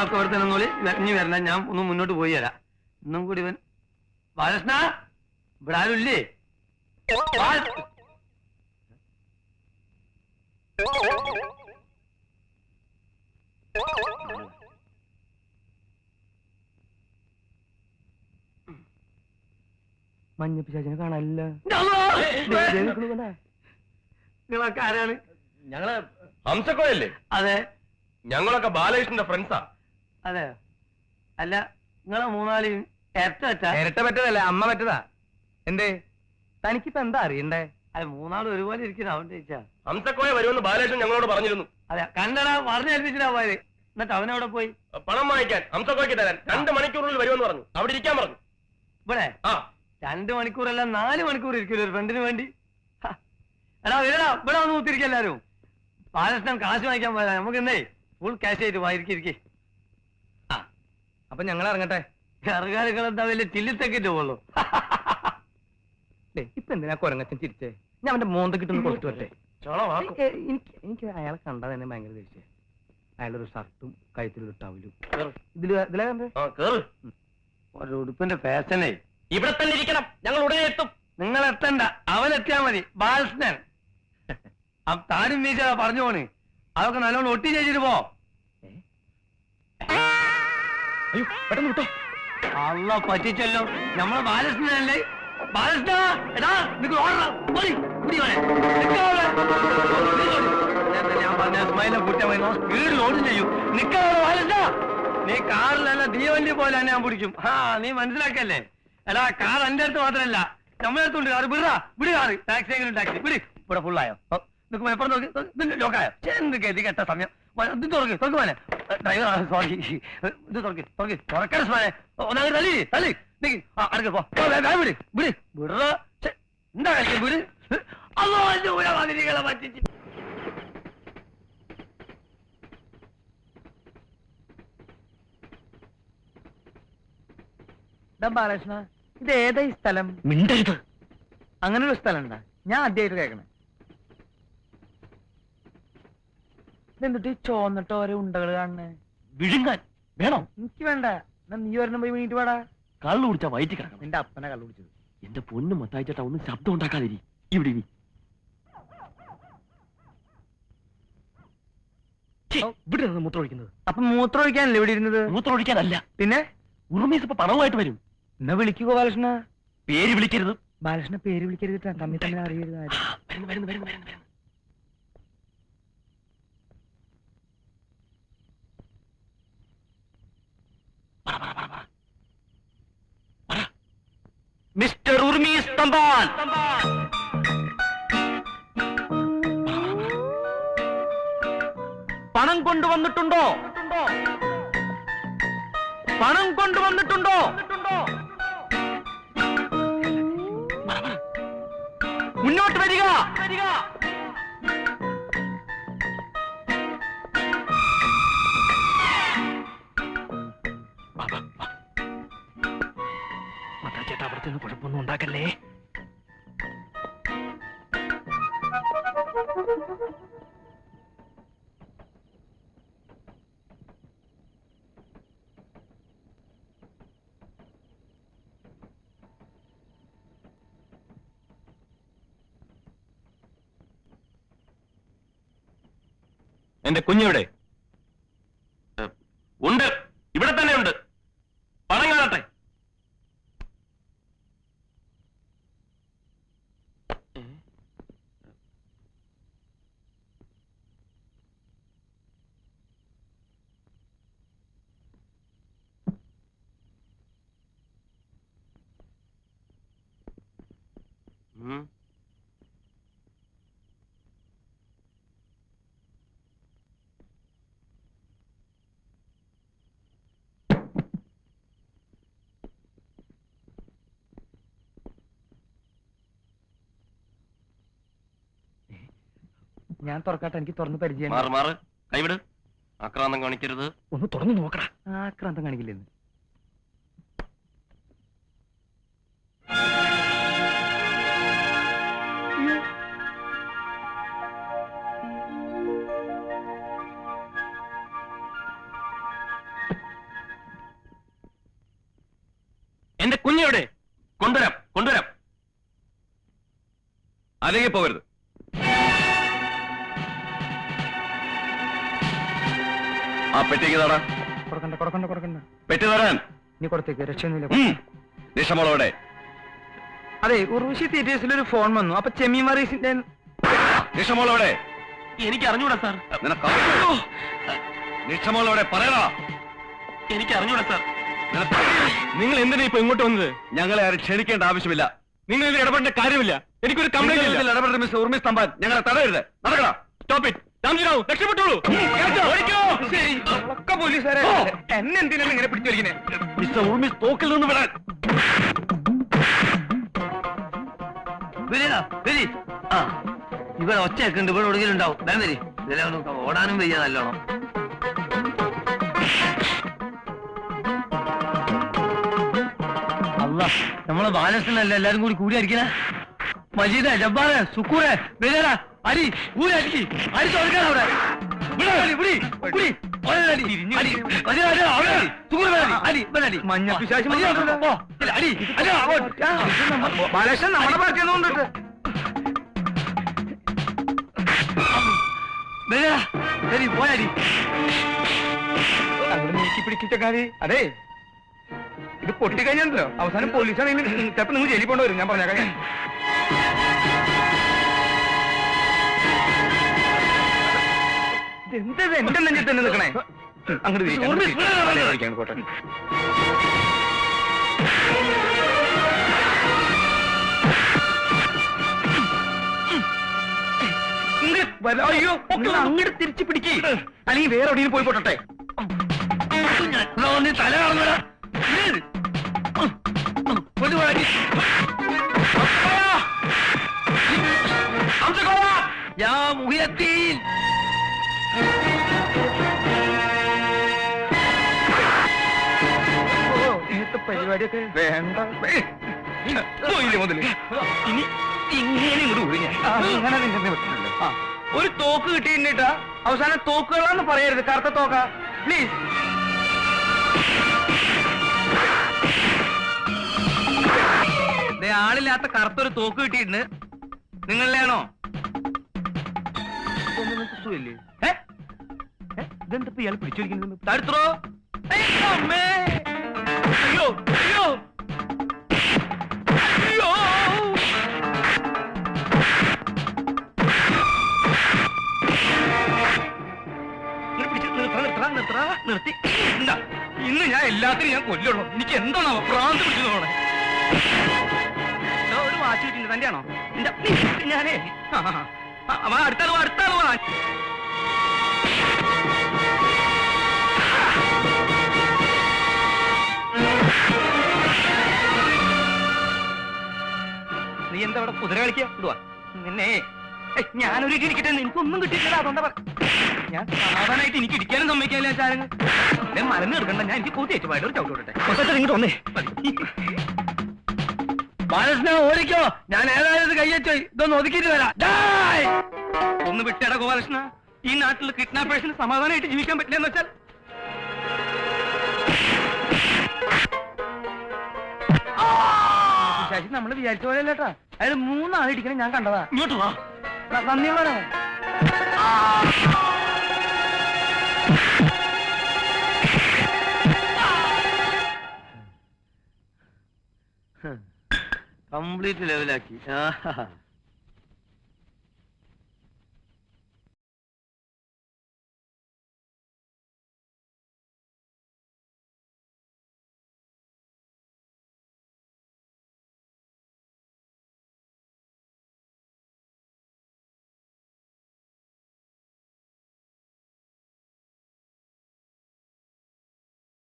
നിങ്ങളൊക്കെ ഇവിടെ തന്നെ നോളി ഇനി വരണം. ഞാൻ ഒന്ന് മുന്നോട്ട് പോയി തരാം. ഇന്നും കൂടി ഇവൻ ബാലകൃഷ്ണ ഇവിടെ ആരും ഇല്ലേ? മഞ്ഞപ്പിശാചിനെ കാണാനില്ല. നിങ്ങളൊക്കെ ആരാണ്? ഞങ്ങള് ഹംസക്കോയല്ലേ? അതെ. ഞങ്ങളൊക്കെ ബാലകൃഷ്ണന്റെ ഫ്രണ്ട്സാ. അതെ. അല്ല നിങ്ങളെ മൂന്നാളി ഇരട്ട പറ്റതല്ല, അമ്മ പറ്റതാ. എന്തേ തനിക്കിപ്പോ എന്താ അറിയണ്ടേ? അതെ, മൂന്നാളും ഒരുപോലെ ഇരിക്കുന്ന അവൻ ചോദിച്ചാ. ഹംസക്കോയ വരുമെന്ന് ബാലകൃഷ്ണൻ ഞങ്ങളോട് പറഞ്ഞിരുന്നു. അതെ, കണ്ടടാ, പറഞ്ഞേൽപ്പിച്ചിട്ടാ പോയത്. എന്നിട്ട് അവനവിടെ പോയി പണം വാങ്ങിക്കാൻ ഹംസക്കോയ്ക്ക് തരാൻ 2 മണിക്കൂറിൽ വരുമെന്ന് പറഞ്ഞു. അവിടെ ഇരിക്കാൻ പറഞ്ഞു. ഇവിടെ 2 മണിക്കൂറല്ല 4 മണിക്കൂർ ഇരിക്കില്ല ഒരു ഫ്രണ്ടിന് വേണ്ടി. എടാ വരടാ, ഇവിടെ വന്ന് കുത്തിരിക്കുക എല്ലാരും. ബാലകൃഷ്ണൻ കാശ് വാങ്ങിക്കാൻ പോയതാ. നമുക്ക് എന്നേ ഫുൾ ക്യാഷ് ആയിട്ട് വായിരിക്കിരിക്കേ. അപ്പൊ ഞങ്ങൾ ഇറങ്ങട്ടെ. ഇറങ്ങാനുകൾ എന്താ വലിയ ചില്ലിത്തൊക്കെ പോളൂ. ഇപ്പൊ എന്തിനാ കൊരങ്ങച്ചൻ ചിരിച്ചേ? ഞാൻ അവന്റെ മോന്ത കിട്ടുന്ന കൊടുത്തു വരട്ടെ. എനിക്ക് അയാളെ കണ്ടാ തന്നെ ഭയങ്കര ദേഷ്യം. അയാളൊരു ഷർട്ടും കഴുത്തിലൊരു ടവലും. ഒരു ഉടുപ്പിന്റെ ഫാഷനേ. ഇവിടെ തന്നെ ഇരിക്കണം, ഞങ്ങൾ ഉടനെ എത്തും. നിങ്ങൾ എത്തണ്ട, അവനെത്തിയാ മതി. ബാലകൃഷ്ണൻ താനും മീശ പറഞ്ഞു പോണ്. അതൊക്കെ നല്ലോണം ഒട്ടി ചെയ്തിട്ട് പോ. പെട്ടെന്ന് വിട്ടോ. അള്ള പറ്റിച്ചല്ലോ. നമ്മളെ ബാലകൃഷ്ണനല്ലേ? ബാലകൃഷ്ണ എടാ നിങ്ങൾ ഞാൻ പറഞ്ഞ സ്മൈലെ കുറ്റമായി സ്പീഡിൽ ഓടും ചെയ്യും. നിക്കാ ബാലകൃഷ്ണ, നീ കാറിലല്ല തീവണ്ടി പോലെ തന്നെ ഞാൻ പിടിക്കും. നീ മനസ്സിലാക്കല്ലേ? എടാ കാർ എന്റെ അടുത്ത് മാത്രമല്ല നമ്മളെ അടുത്തുണ്ട്. കാറ് വിടാ, വിട് കാറ്. ടാക്സി എങ്കിലും ടാക്സി വിട്. ഇവിടെ ഫുള്ളായോ? നിൽക്കുമ്പോ എപ്പോഴും നോക്കി ലോക്കായോ? എന്ത് ഗതി കെട്ട സമയം. ഇത് തുറക്ക് തുറക്കുവാനെ ഡ്രൈവർ. സോറി, ഇത് തുറക്ക് തുറക്ക് തുറക്കാൻ സ്മാനെ. ഒന്നാമത് തല്ലി തല്ലി നീ അടുക്ക പോ. വിട് വിട് വിട. എന്താ കളിക്ക വിട്. അല്ലോ അതിരികളെ പറ്റിച്ച്. ബാലകൃഷ്ണ, ഇത് ഏതാ ഈ സ്ഥലം? മിണ്ടരുത്. അങ്ങനെ ഒരു സ്ഥലം ഉണ്ടാ? ഞാൻ ആദ്യമായിട്ട് കേൾക്കണേ. എന്നിട്ട് ഈ ചോന്നിട്ട് ഓരോ ഉണ്ടകൾ കാണണേ. വിഴുങ്ങാൻ വേണോ? എനിക്ക് വേണ്ട. നീ ഒരെണ്ണം പോയി വീണിട്ട് പാടാ. കള്ളു കുടിച്ചാ വയറ്റി കിടക്കണം. നിന്റെ അപ്പനെ കള്ളു കുടിച്ചത്. എന്റെ പൊന്നു മത്തായിച്ചേട്ടാ, ഒന്നും ശബ്ദം ഉണ്ടാക്കാതിരി. ഇവിടെ ഇവിടെ നിന്ന് മൂത്രം ഒഴിക്കുന്നത്. അപ്പൊ മൂത്രം ഒഴിക്കാനല്ലേ ഇവിടെ ഇരുന്നത്? മൂത്രം ഒഴിക്കാനല്ല. പിന്നെ ഉറുമീസ് ഇപ്പൊ പണവുമായിട്ട് വരും. എന്നാ വിളിക്കുക ബാലകൃഷ്ണ. പേര് വിളിക്കരുത് ബാലകൃഷ്ണ, പേര് വിളിക്കരുത്. തമ്മിൽ തമ്മിൽ അറിയരുത്. മിസ്റ്റർ ഉർമീസ് തമ്പാൻ, പണം കൊണ്ടുവന്നിട്ടുണ്ടോ? പണം കൊണ്ടുവന്നിട്ടുണ്ടോ? മുന്നോട്ട് വരിക. ചേട്ടാ, അവിടുത്തെ കുഴപ്പമൊന്നും ഉണ്ടാക്കല്ലേ. എന്റെ കുഞ്ഞെവിടെ? ഉണ്ട്, ഇവിടെ തന്നെ ഉണ്ട്. പണം കാണട്ടെ. ഞാൻ തുറക്കാട്ടെ, എനിക്ക് തുറന്ന് പരിചയം. മാറ് കൈവിട്. ആക്രാന്തം കാണിക്കരുത്. ഒന്ന് തുറന്നു നോക്കടാ. ആക്രാന്തം കാണിക്കില്ലെന്ന്. എന്റെ കുഞ്ഞെവിടെ? കൊണ്ടുവരാം കൊണ്ടുവരാം. അല്ലെങ്കിൽ പോകരുത്. ആ പെട്ടിക്ക് തടാ. കൊടുക്കണ്ട പെട്ടി തരാൻ. നീ കൊടുത്തേക്ക്, രക്ഷയൊന്നുമില്ല. നിഷമോളോടെ. അതെ, ഉർവശി തിയേറ്റേഴ്സിൽ ഒരു ഫോൺ വന്നു. അപ്പൊ ചെമ്മീൻ മറീസിന്റെ നിഷമോളോടെ. എനിക്ക് അറിഞ്ഞൂടാ സാർ. നിഷമോളോടെ പറയടാ. എനിക്ക് അറിഞ്ഞൂടാ സാർ. നിങ്ങൾ എന്തിനാ ഇപ്പൊ ഇങ്ങോട്ട് വന്നത്? ഞങ്ങളെ ആരും ക്ഷണിക്കേണ്ട ആവശ്യമില്ല. നിങ്ങൾ ഇതിൽ ഇടപെടേണ്ട കാര്യമില്ല. എനിക്കൊരു കംപ്ലൈന്റ് ഇടപെടൽ മിസ് ഉർമിസ് തമ്പാൻ ഞങ്ങളെ തടയരുത്. നടക്കടാ. Stop it. രാംജിറാവു രക്ഷപ്പെട്ടോളൂ. ഒക്കെ പോലീസുകാരെ എന്നെ എന്തിനാണ് ഇങ്ങനെ പിടിച്ചിരിക്കുന്നേ? മിസ്റ്റർ ഉർമിസ് തോക്കിൽ നിന്ന് വിടാൻ. ഇവിടെ ഒച്ചയൊക്കെ ഉണ്ട്. ഇവിടെ ഒടുങ്ങിലും ഉണ്ടാവും. വരി ഇതിലെ ഓടാനും വയ്യ നല്ലോണം. അല്ല, നമ്മളെ ബാലകൃഷ്ണനല്ല എല്ലാരും കൂടി കൂടിയായിരിക്കണ. മജീദ, ജബ്ബാറ്, സുക്കൂറ്, വരിക അരി ഊരി അടിക്കി അടിച്ചു കൊടുക്കാൻ അവിടെ. മഞ്ഞ പിശാച് ബാലകൃഷ്ണൻ നമ്മുടെ പാർട്ടിയൊന്നും കൊണ്ടിട്ട് പോയാടി നീക്കി പിടിക്കിച്ച കാര്യം. അതെ, ഇത് പൊട്ടിക്കഴിഞ്ഞല്ലോ അവസാനം പോലീസാണെങ്കിൽ ചിലപ്പോ നിങ്ങൾ ജയിലിൽ കൊണ്ടുവരും. ഞാൻ പറഞ്ഞേക്കാം. എന്തത് എന്റെ നെഞ്ചിൽ തന്നെ നിൽക്കണേ? അങ്ങോട്ട് പോട്ടെ. അയ്യോ, അങ്ങോട്ട് തിരിച്ചു പിടിക്ക്, അല്ലെങ്കിൽ വേറെ എവിടെയും പോയി പോട്ടെ. തല കാണുന്നടാ. പരിപാടിയൊക്കെ വേണ്ട. മുതല് ഇനി ഇങ്ങനെ അങ്ങനെ നിന്നെ വിട്ടിട്ടുണ്ട്. ഒരു തോക്ക് കിട്ടിയിട്ടാ അവസാനം തോക്കുകളാന്ന് പറയരുത്. കറുത്ത തോക്ക പ്ലീസ്. ആളില്ലാത്ത കറുത്തൊരു തോക്ക് കിട്ടിയിട്ടുണ്ട്. നിങ്ങളിലാണോ? ഇതെന്താ ഇയാൾ പിടിച്ചോടിക്കുന്നത്? തടുത്തോ? അമ്മേ, അയ്യോ അയ്യോ അയ്യോ. നിർത്തി. എന്താ ഇന്ന് ഞാൻ എല്ലാത്തിനും ഞാൻ കൊല്ലുള്ളൂ. എനിക്ക് എന്താണോ ഭ്രാന്ത് പിടിച്ചതോടെ. ഒരു വാച്ച് കിട്ടിയിട്ടുണ്ട്. തന്റെ ആണോ? ഞാനേ അടുത്താള് അടുത്താള് വാ. നീ എന്താ ഇവിടെ കുതിര കളിക്കുക? ഇടുവാ നിന്നെ. ഞാനൊരു ഇരിക്കട്ടെ. എനിക്കൊന്നും കിട്ടിയിട്ടില്ല. അതുകൊണ്ടാ ഞാൻ സാധാരണയായിട്ട് എനിക്ക് ഇരിക്കാനും സമ്മതിക്കാനില്ല. ചാരങ്ങൾ മലന്ന് എടുക്കണ്ട. ഞാൻ എനിക്ക് കൂത്തി വെച്ചു ഒരു ചവിട്ടോട്ടെ. ഇങ്ങോട്ട് വന്നേ. ബാലകൃഷ്ണ ഓടിക്കോ. ഞാൻ ഏതായാലും കയ്യച്ചോ. ഇതൊന്ന് ഒതുക്കിട്ട് വരാം. ഒന്ന് വിട്ടേടാ ഗോപാലകൃഷ്ണ. ഈ നാട്ടിൽ കിഡ്നാപ്പേഴ്സിന് സമാധാനമായിട്ട് ജീവിക്കാൻ പറ്റില്ല എന്ന് വെച്ചാൽ ശശി നമ്മള് വിചാരിച്ച പോലെ അല്ലേട്ടാ. അയാൾ 3 ആളിരിക്കണം. ഞാൻ കണ്ടതാ. ഇങ്ങോട്ട് വാ. നന്ദിയുള്ളേ. കംപ്ലീറ്റ് ലെവലാക്കി.